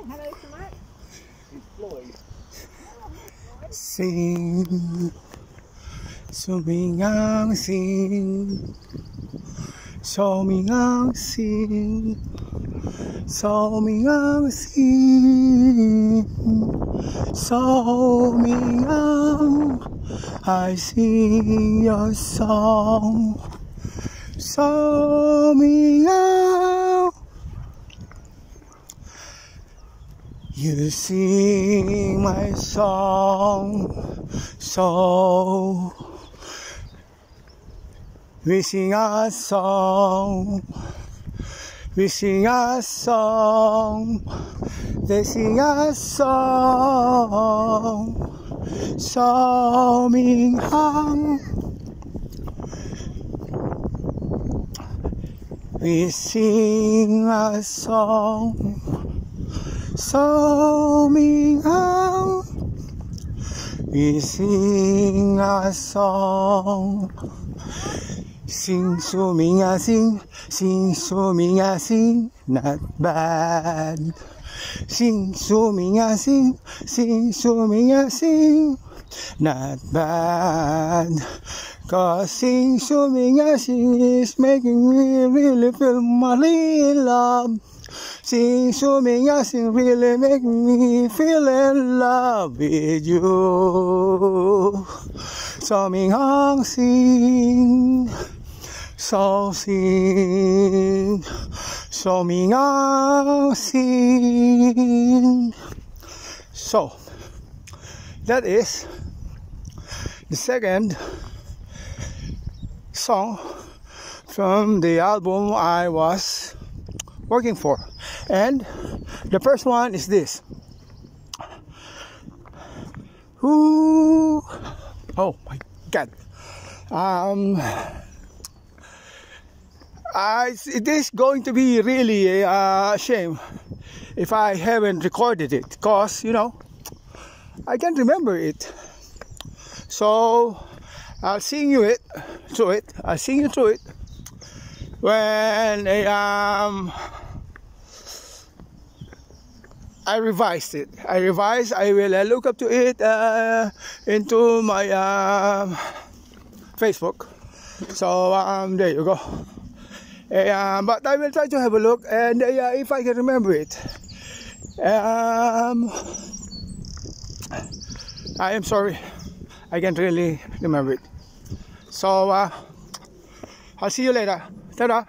Hello to Mark. Floyd. Sing, sumingang sing, sumingang sing, sumingang sing, sumingang. I sing your song, sumingang. You sing my song, so we sing a song, we sing a song, they sing a song, so Ming Hang. We sing a song, so Ming Hang. We sing a song. Sing so Ming a sing, sing so Ming a sing, not bad. Sing so Ming a sing, sing so Ming a sing, not bad. Cause sing so Ming a sing is making me really feel my real love. Sing so Ming a sing really making me feel in love with you. So Ming Hang sing, so sing, so Ming Hang sing. So that is the second song from the album I was working for, and the first one is this. Ooh, oh my God! It is going to be really a shame if I haven't recorded it, cause you know I can't remember it. So I'll sing you it through it. I'll sing you through it when I revised it. I will look up to it into my Facebook. So there you go. But I will try to have a look, and if I can remember it. I am sorry, I can't really remember it. So I'll see you later. Ta-da!